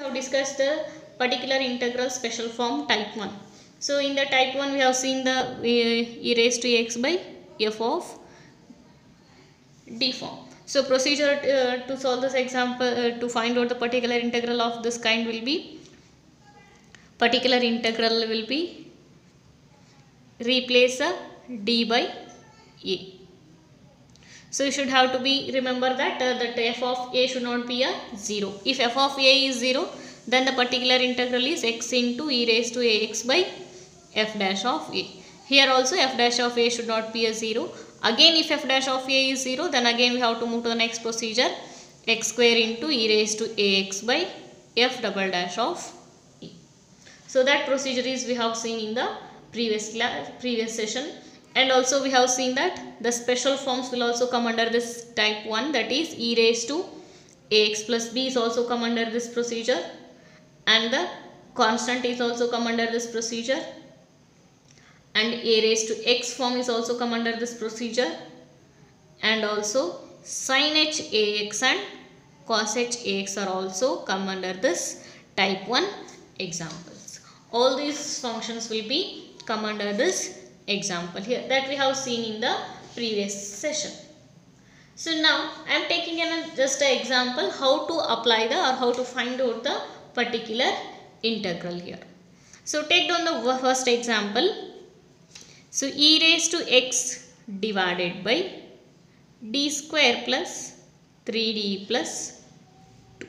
to discuss the particular integral special form type 1. So in the type 1 we have seen the e raised to x by f of d form. So procedure to solve this example to find out the particular integral of this kind will be replace a d by a. So you should have to be remember that that f of a should not be a 0. If f of a is 0, then the particular integral is x into e raised to ax by f dash of a. Here also f dash of a should not be a 0. Again if f dash of a is 0, then again we have to move to the next procedure, x square into e raised to ax by f double dash of a. So that procedure is we have seen in the previous session. And also we have seen that the special forms will also come under this type 1, that is e raised to ax plus b is also come under this procedure, and the constant is also come under this procedure, and a raised to x form is also come under this procedure, and also sin h ax and cos h ax are also come under this type 1 examples. All these functions will be come under this example here that we have seen in the previous session. So now I am taking just an example how to apply the or how to find out the particular integral here. So take down the first example. So e raised to x divided by d square plus 3d plus 2.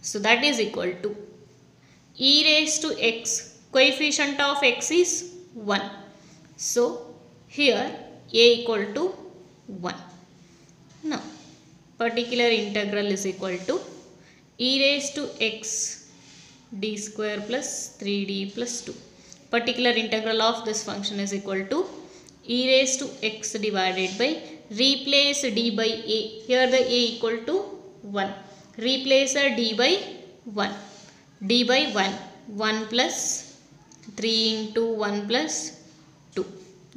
So that is equal to e raised to x, coefficient of x is 1. So here a equal to 1. Now particular integral is equal to e raised to x d square plus 3d plus 2. Particular integral of this function is equal to e raised to x divided by, replace d by a. Here the a equal to 1. Replace a d by 1. D by 1. 1 plus 3 into 1 plus 2.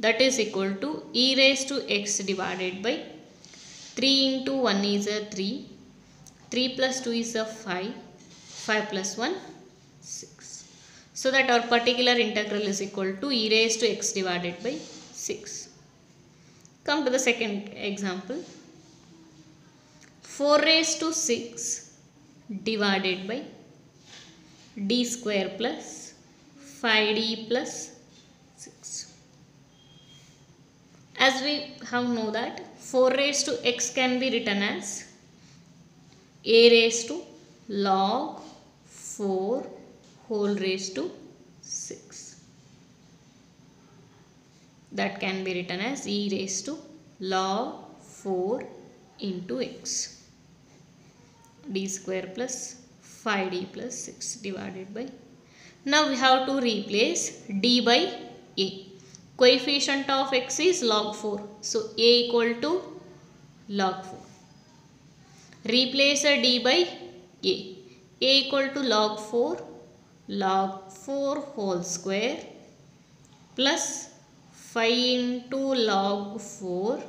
That is equal to e raised to x divided by 3 into 1 is a 3. 3 plus 2 is a 5. 5 plus 1, 6. So that our particular integral is equal to e raised to x divided by 6. Come to the second example. 4 raised to 6 divided by d square plus 5d plus 6. As we have know that 4 raised to x can be written as a raised to log 4 whole raised to 6. That can be written as e raised to log 4 into x d square plus 5d plus 6 divided by. Now we have to replace d by a. Coefficient of x is log 4. So a equal to log 4. Replace a d by a. A equal to log 4 whole square plus 5 into log 4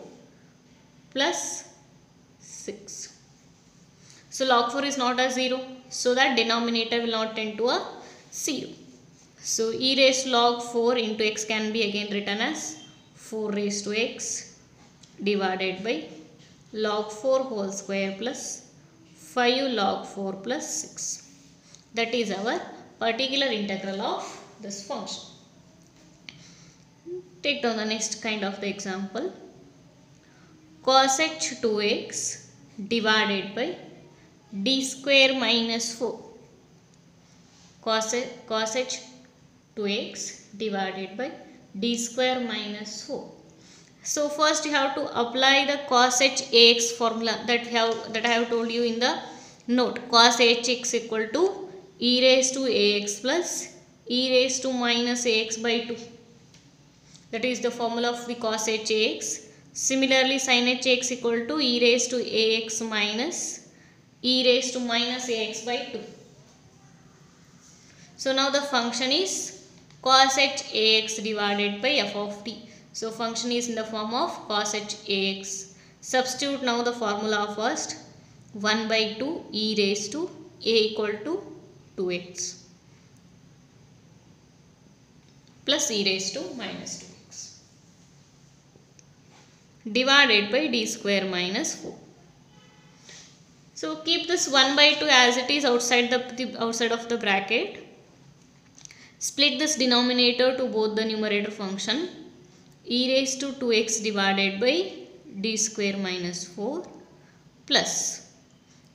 plus 6. So log 4 is not a 0. So that denominator will not tend to a 0. So e raised to log 4 into x can be again written as 4 raised to x divided by log 4 whole square plus 5 log 4 plus 6. That is our particular integral of this function. Take down the next kind of the example. Cos h 2x divided by d square minus 4. Cos h 2x divided by d square minus 4. So first you have to apply the cos h ax formula that I have told you in the note. Cos h x equal to e raised to ax plus e raised to minus ax by 2. That is the formula of the cos h ax. Similarly sin h x equal to e raised to ax minus e raised to minus ax by 2. So now the function is cos h ax divided by f of t. So function is in the form of cos h ax. Substitute now the formula first. 1 by 2 e raised to a equal to 2x plus e raised to minus 2x divided by d square minus 4. So keep this 1 by 2 as it is outside of the bracket. Split this denominator to both the numerator function. E raised to 2x divided by d square minus 4 plus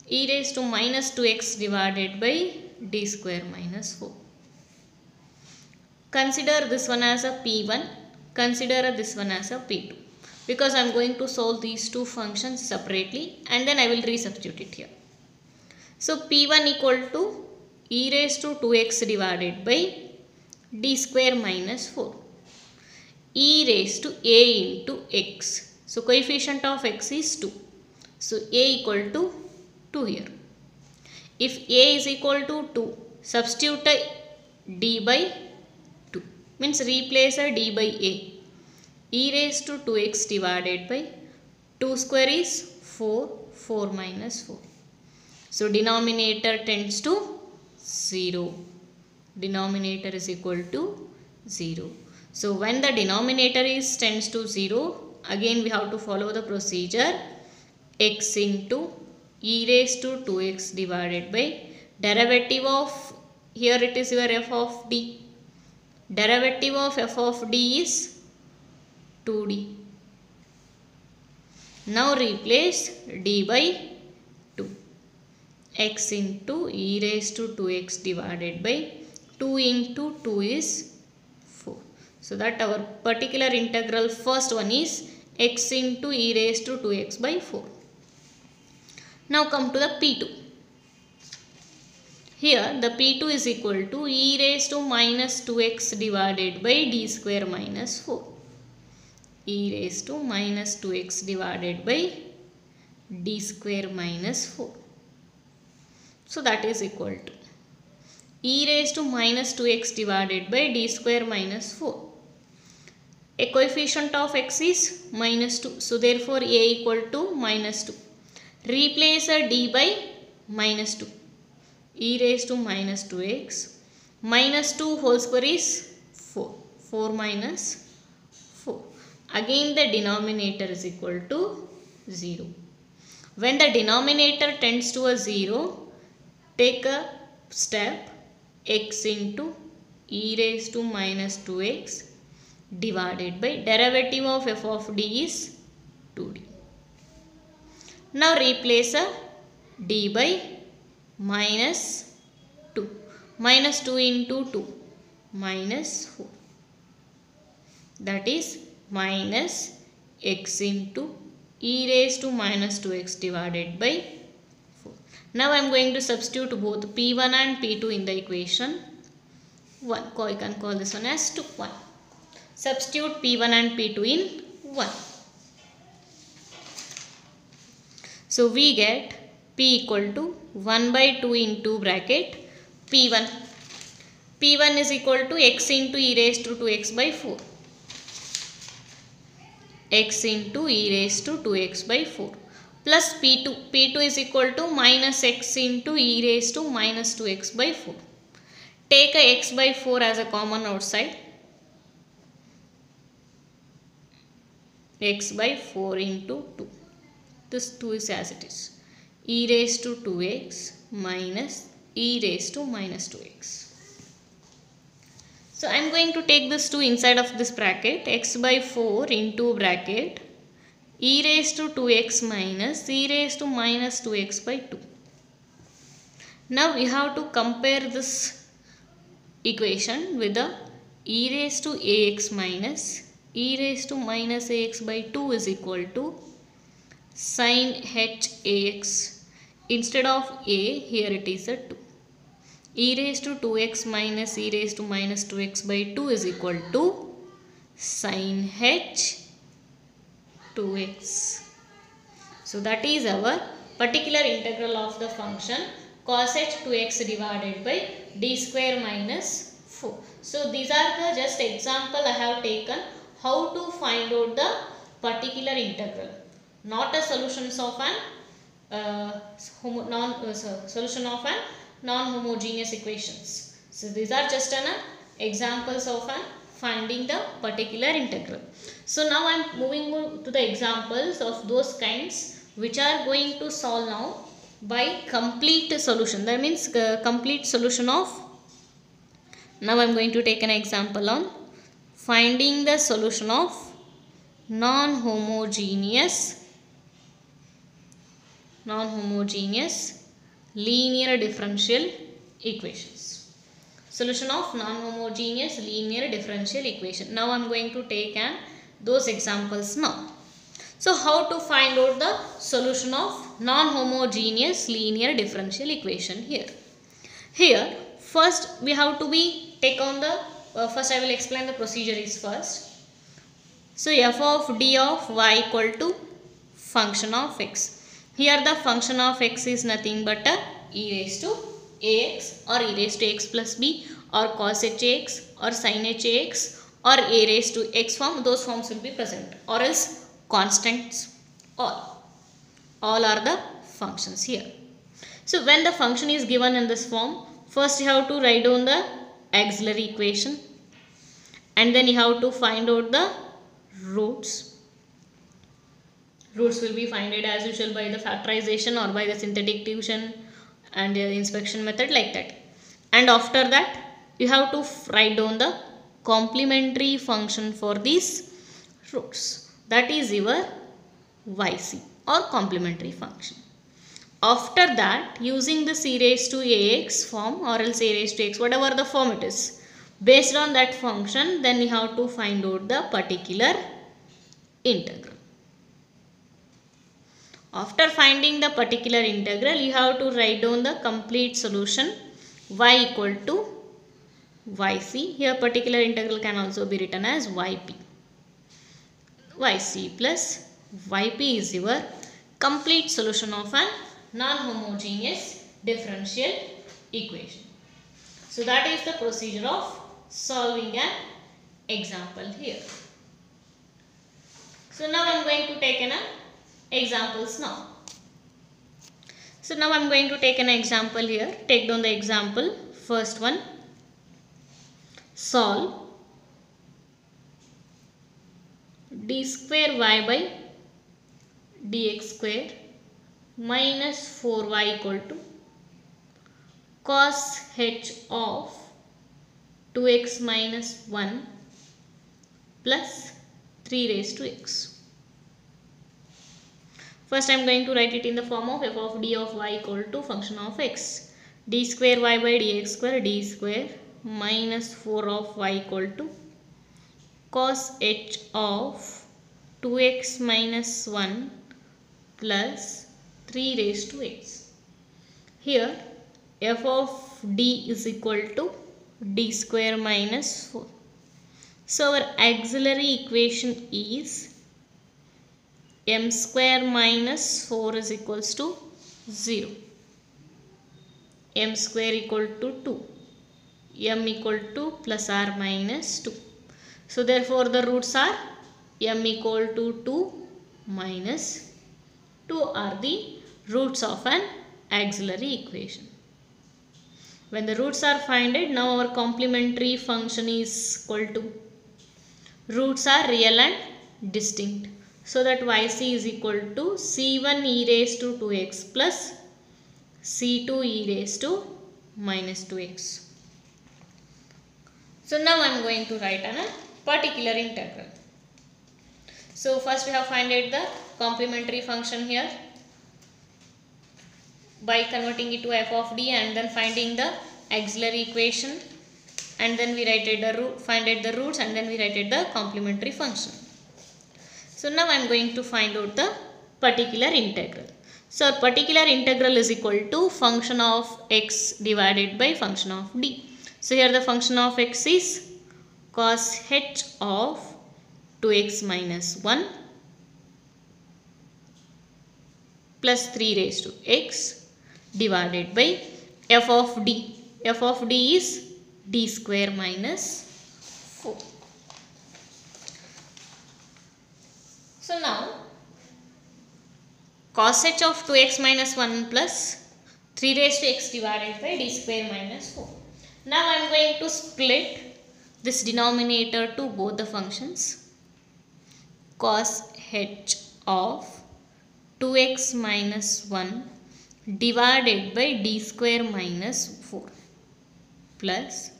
e raised to minus 2x divided by d square minus 4. Consider this one as a P1. Consider this one as a P2. Because I am going to solve these two functions separately and then I will resubstitute it here. So P1 equal to e raised to 2x divided by d square minus 4. E raised to a into x. So coefficient of x is 2. So a equal to 2 here. If a is equal to 2, substitute a d by 2. Means replace a d by a. E raised to 2x divided by 2 square is 4, 4 minus 4. So denominator tends to 0. Denominator is equal to 0. So when the denominator tends to 0, again we have to follow the procedure. X into e raised to 2x divided by derivative of, here it is your f of d. Derivative of f of d is 2d. Now replace d by 2. X into e raised to 2x divided by 2 into 2 is 4. So that our particular integral first one is x into e raised to 2x by 4. Now come to the P2. Here the P2 is equal to e raised to minus 2x divided by d square minus 4. E raised to minus 2x divided by d square minus 4. So that is equal to e raised to minus 2x divided by d square minus 4. A coefficient of x is minus 2. So therefore a equal to minus 2. Replace a d by minus 2. E raised to minus 2x. Minus 2 whole square is 4. 4 minus 4. Again the denominator is equal to 0. When the denominator tends to a 0, take a step x into e raised to minus 2x divided by derivative of f of d is 2d. Now replace a d by minus 2. Minus 2 into 2 minus 4. That is minus x into e raised to minus 2x divided by 4. Now I am going to substitute both P1 and P2 in the equation. 1. You can call this one as 2. 1. Substitute P1 and P2 in 1. So we get P equal to 1 by 2 into bracket P1. P1 is equal to x into e raised to 2x by 4. X into e raised to 2x by 4 plus P2. P2 is equal to minus x into e raised to minus 2x by 4. Take a x by 4 as a common outside. X by 4 into 2. This 2 is as it is. E raised to 2x minus e raised to minus 2x. So I am going to take this 2 inside of this bracket. X by 4 into bracket e raised to 2x minus e raised to minus 2x by 2. Now we have to compare this equation with the e raised to ax minus e raised to minus ax by 2 is equal to sin h ax. Instead of a, here it is a 2. E raised to 2x minus e raised to minus 2x by 2 is equal to sin h 2x. So that is our particular integral of the function cos h 2x divided by d square minus 4. So these are the just example I have taken how to find out the particular integral, not a solutions of an solution of an non-homogeneous equations. So these are just an examples of finding the particular integral. So now I am moving to the examples of those kinds which are going to solve now by complete solution. That means complete solution of. Now I am going to take an example on finding the solution of non-homogeneous linear differential equations. Solution of non-homogeneous linear differential equation. Now I am going to take those examples now. So how to find out the solution of non-homogeneous linear differential equation here? Here first we have to take on the first I will explain the procedure is first. So f of d of y equal to function of x. Here the function of x is nothing but e raised to ax or e raised to x plus b or cos hax or sin hax or a raised to x form. Those forms will be present, or else constants. All are the functions here. So when the function is given in this form, first you have to write down the auxiliary equation and then you have to find out the roots. Roots will be found as usual by the factorization or by the synthetic division and the inspection method, like that. And after that you have to write down the complementary function for these roots. That is your yc or complementary function. After that, using the c raised to ax form or else a raised to x, whatever the form it is, based on that function, then you have to find out the particular integral. After finding the particular integral, you have to write down the complete solution y equal to yc. Here particular integral can also be written as yp. Yc plus yp is your complete solution of an non-homogeneous differential equation. So that is the procedure of solving an example here. So now I am going to take an examples now. So now I am going to take an example here. Take down the example. First one, solve d square y by dx square minus 4y equal to cos h of 2x minus 1 plus 3 raised to x. First I am going to write it in the form of f of d of y equal to function of x. D square y by dx square d square minus 4 of y equal to cos h of 2x minus 1 plus 3 raised to x. Here f of d is equal to d square minus 4. So our auxiliary equation is m square minus 4 is equals to 0. M square equal to 2. M equal to plus or minus 2. So therefore the roots are m equal to 2 minus 2 are the roots of an auxiliary equation. When the roots are found, now our complementary function is equal to, roots are real and distinct. So that yc is equal to c1 e raised to 2x plus c2 e raised to minus 2x. So now I am going to write a particular integral. So first we have found the complementary function here by converting it to f of d and then finding the auxiliary equation, and then we find the roots and then we write the complementary function. So now I am going to find out the particular integral. So particular integral is equal to function of x divided by function of d. So here the function of x is cos h of 2x minus 1 plus 3 raised to x divided by f of d. F of d is d square minus 4. So now cos h of 2x minus 1 plus 3 raised to x divided by d square minus 4. Now I am going to split this denominator to both the functions. Cos h of 2x minus 1 divided by d square minus 4 plus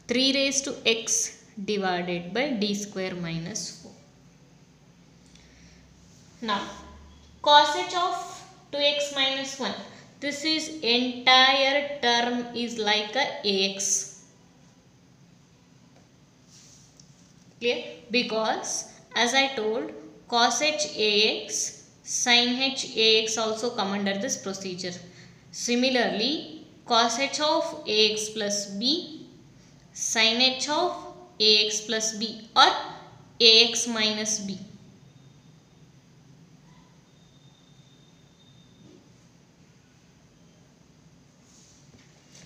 3 raised to x divided by d square minus 4. Now cos h of 2x minus 1, this is entire term is like a ax. Clear? Because as I told, cos h ax, sin h ax also come under this procedure. Similarly, cos h of ax plus b, sin h of ax plus b or ax minus b.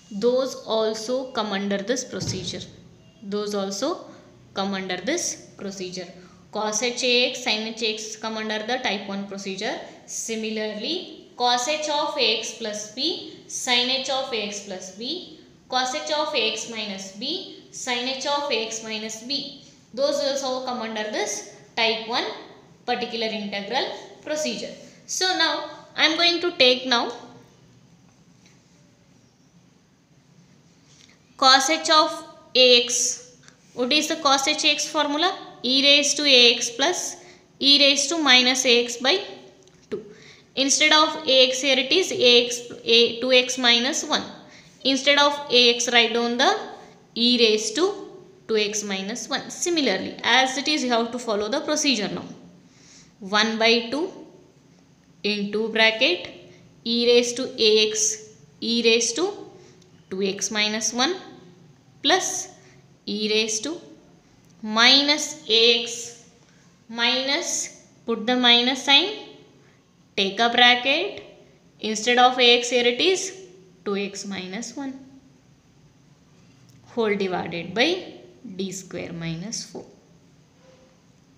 Those also come under this procedure. Those also come under this procedure. Cos h ax, sin h ax come under the type 1 procedure. Similarly, cos h of ax plus b, sin h of ax plus b, cos h of ax minus b, sin h of ax minus b. Those also come under this type 1 particular integral procedure. So now I am going to take now cos h of ax. What is the cos h ax formula? E raised to ax plus e raised to minus ax by 2. Instead of ax, here it is 2x minus 1. Instead of ax, write down the e raised to 2x minus 1. Similarly, as it is, you have to follow the procedure now. 1 by 2 into bracket e raised to ax e raised to 2x minus 1 plus e raised to minus ax minus, put the minus sign, take a bracket, instead of ax, here it is 2x minus 1 whole divided by d square minus 4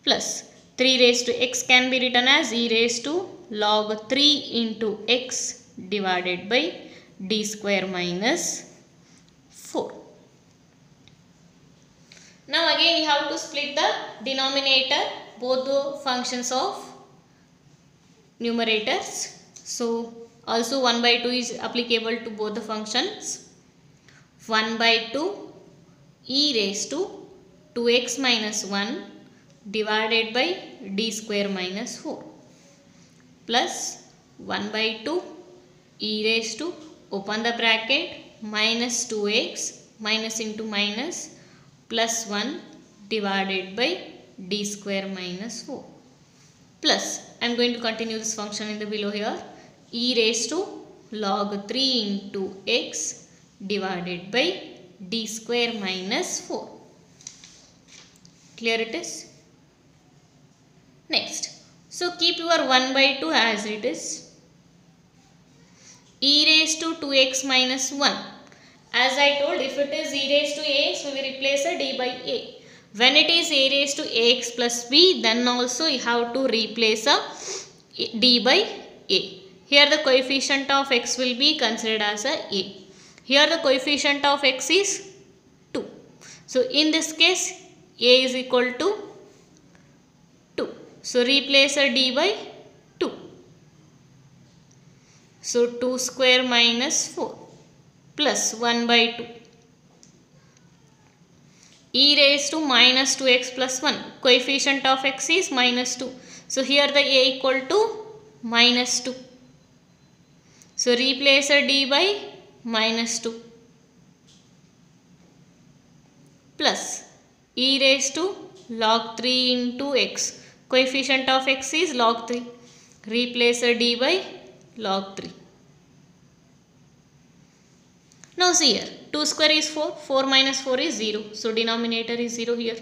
plus 3 raised to x can be written as e raised to log 3 into x divided by d square minus 4. Now again you have to split the denominator, both the functions of numerators. So also 1 by 2 is applicable to both the functions. 1 by 2 e raised to 2x minus 1 divided by d square minus 4 plus 1 by 2 e raised to, open the bracket, minus 2x minus into minus plus 1 divided by d square minus 4 plus, I am going to continue this function in the below here, e raised to log 3 into x divided by d square minus 4. Clear it is? Next, so keep your 1 by 2 as it is. E raised to 2x minus 1. As I told, if it is e raised to ax, we will replace a d by a. When it is a raised to ax plus b, then also you have to replace a d by a. Here the coefficient of x will be considered as a. Here the coefficient of x is 2. So in this case, a is equal to 2. So replace a d by 2. So 2 square minus 4 plus 1 by 2. E raised to minus 2x plus 1. Coefficient of x is minus 2. So here the a equal to minus 2. So replace a d by minus 2 plus e raised to log 3 into x. Coefficient of x is log 3. Replace a d by log 3. Now see here, 2 square is 4, 4 minus 4 is 0. So denominator is 0 here.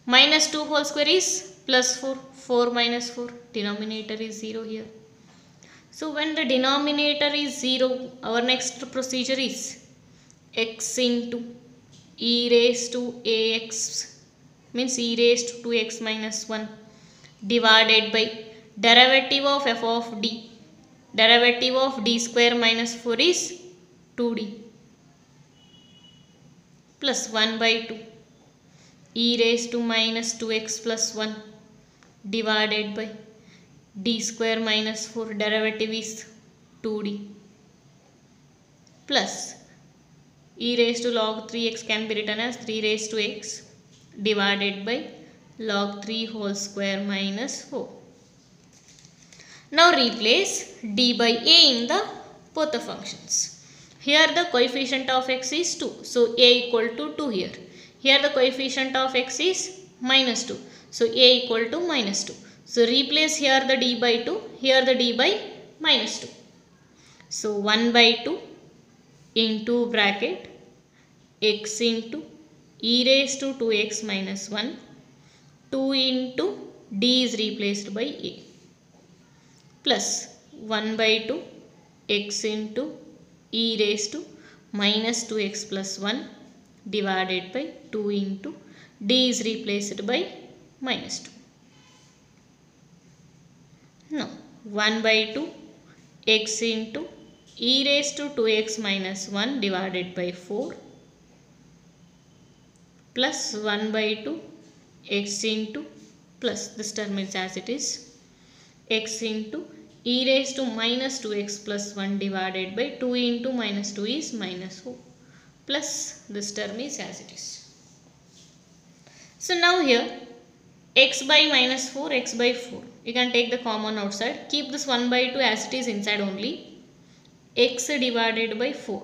Minus 2 whole square is plus 4, 4 minus 4, denominator is 0 here. So when the denominator is 0, our next procedure is x into e raised to ax, means e raised to 2x minus 1 divided by derivative of f of d. Derivative of d square minus 4 is 2d plus 1 by 2 e raised to minus 2x plus 1 divided by d square minus 4 derivative is 2d plus e raised to log 3x can be written as 3 raised to x divided by log 3 whole square minus 4. Now replace d by a in the both the functions. Here the coefficient of x is 2. So a equal to 2 here. Here the coefficient of x is minus 2. So a equal to minus 2. So replace here the d by 2. Here the d by minus 2. So 1 by 2 into bracket x into e raised to 2x minus 1. 2 into d is replaced by a plus 1 by 2 x into e raised to minus 2x plus 1 divided by 2 into d is replaced by minus 2. Now 1 by 2 x into e raised to 2x minus 1 divided by 4 plus 1 by 2 x into plus this term is as it is x into e raised to minus 2x plus 1 divided by 2 into minus 2 is minus 4 plus this term is as it is. So now here x by minus 4 x by 4 you can take the common outside, keep this 1 by 2 as it is inside only, x divided by 4.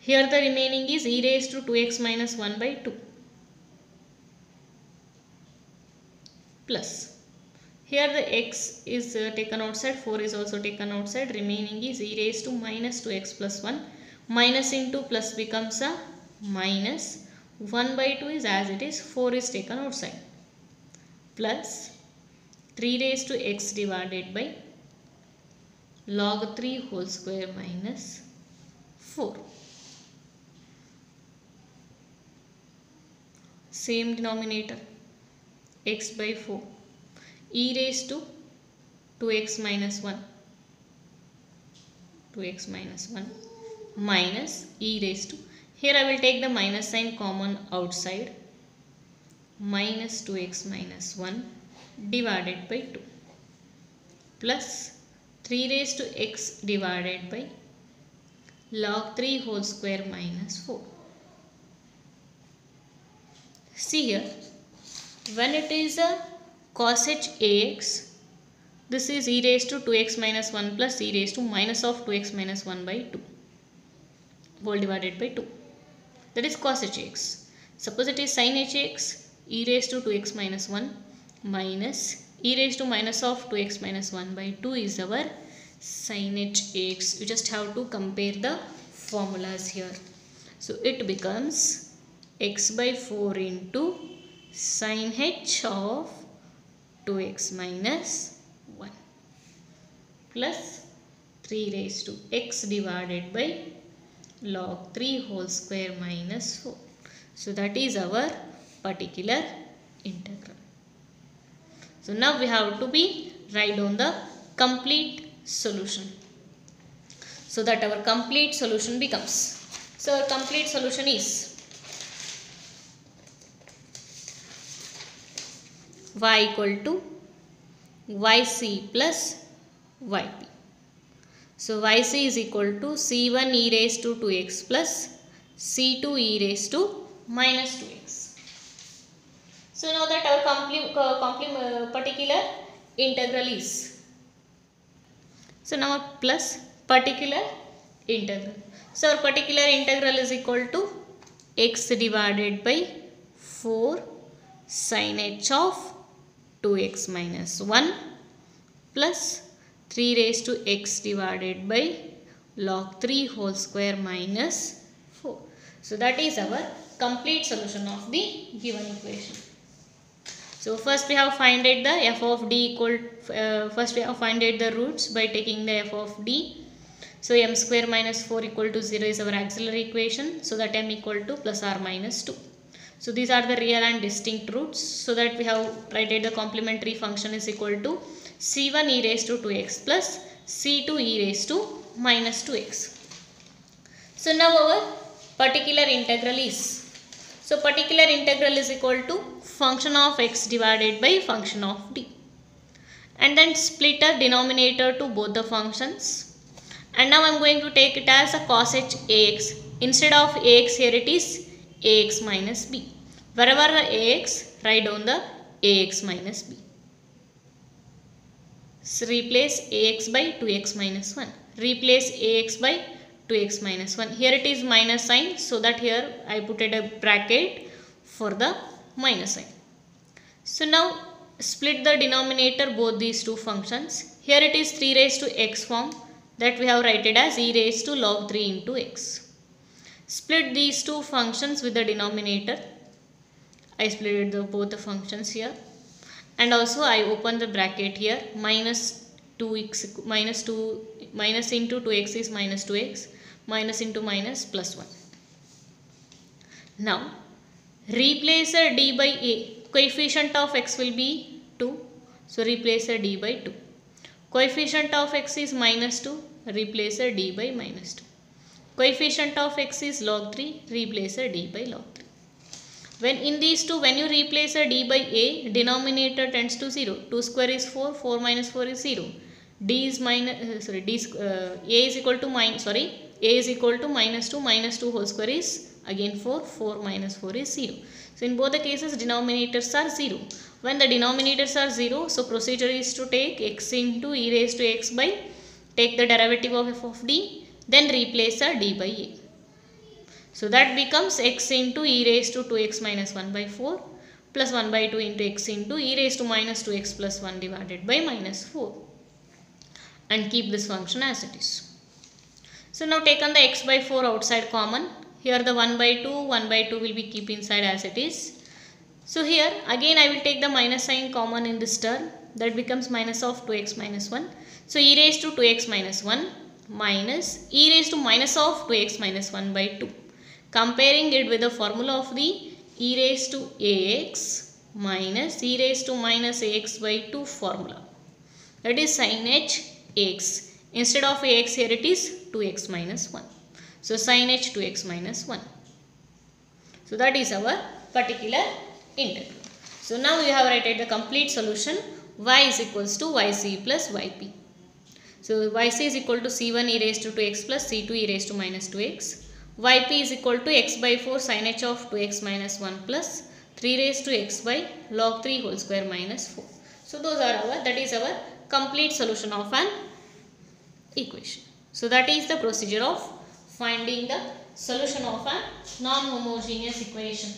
Here the remaining is e raised to 2x minus 1 by 2 plus here the x is taken outside, 4 is also taken outside, remaining is e raised to minus 2x plus 1, minus into plus becomes a minus, 1 by 2 is as it is, 4 is taken outside plus 3 raised to x divided by log 3 whole square minus 4. Same denominator x by 4 e raised to 2x minus 1 minus e raised to, here I will take the minus sign common outside, minus 2x minus 1 divided by 2 plus 3 raised to x divided by log 3 whole square minus 4. See here, when it is a cos h ax, this is e raised to 2x minus 1 plus e raised to minus of 2x minus 1 by 2 whole divided by 2. That is cos h ax. Suppose it is sin h ax, e raised to 2x minus 1 minus e raised to minus of 2x minus 1 by 2 is our sin h ax. You just have to compare the formulas here. So it becomes x by 4 into sin h of 2x minus 1 plus 3 raised to x divided by log 3 whole square minus 4. So that is our particular integral. So now we have to write down the complete solution, so that our complete solution becomes. So our complete solution is y equal to yc plus yp. So yc is equal to c1 e raised to 2x plus c2 e raised to minus 2x. So now that our particular integral is, so now plus particular integral. So our particular integral is equal to x divided by 4 sin h of 2x minus 1 plus 3 raised to x divided by log 3 whole square minus 4. So that is our complete solution of the given equation. So first we have finded the f of d equal, first we have finded the roots by taking the f of d. So m square minus 4 equal to 0 is our auxiliary equation. So that m equal to plus or minus 2. So these are the real and distinct roots. So that we have written the complementary function is equal to c1 e raised to 2x plus c2 e raised to minus 2x. So now our particular integral is, so particular integral is equal to function of x divided by function of d, and then split the denominator to both the functions, and now I am going to take it as a cos h ax. Instead of ax, here it is ax minus b. Wherever the ax, write down the ax minus b. So replace ax by 2x minus 1. Replace ax by 2x minus 1. Here it is minus sign, so that here I put it a bracket for the minus sign. So now split the denominator both these two functions. Here it is 3 raised to x form, that we have written as e raised to log 3 into x. Split these two functions with the denominator. I split both the functions here, and also I open the bracket here. Minus 2x minus 2 minus into 2x is minus 2x, minus into minus plus 1. Now replace a d by a. Coefficient of x will be 2, so replace a d by 2. Coefficient of x is minus 2, replace a d by minus 2. Coefficient of x is log 3, replace a d by log 3. When in these two, when you replace a d by a, denominator tends to 0. 2 square is 4, 4 minus 4 is 0. D is minus, a is equal to a is equal to minus 2 whole square is again 4, 4 minus 4 is 0. So in both the cases denominators are 0. When the denominators are 0, so procedure is to take x into e raised to x by, take the derivative of f of d, then replace a d by a. So that becomes x into e raised to 2x minus 1 by 4 plus 1 by 2 into x into e raised to minus 2x plus 1 divided by minus 4, and keep this function as it is. So now taken the x by 4 outside common. Here the 1 by 2 will be keep inside as it is. So here again I will take the minus sign common in this term, that becomes minus of 2x minus 1. So e raised to 2x minus 1 minus e raised to minus of 2x minus 1 by 2. Comparing it with the formula of the e raised to ax minus e raised to minus ax by 2 formula, that is sin h ax. Instead of ax, here it is 2x minus 1. So sin h 2x minus 1. So that is our particular integral. So now we have written the complete solution. Y is equals to yc plus yp. So yc is equal to c1 e raised to 2x plus c2 e raised to minus 2x. Yp is equal to x by 4 sin h of 2x minus 1 plus 3 raised to x by log 3 whole square minus 4. So those are our, that is our complete solution of an equation. So that is the procedure of finding the solution of a non-homogeneous equation.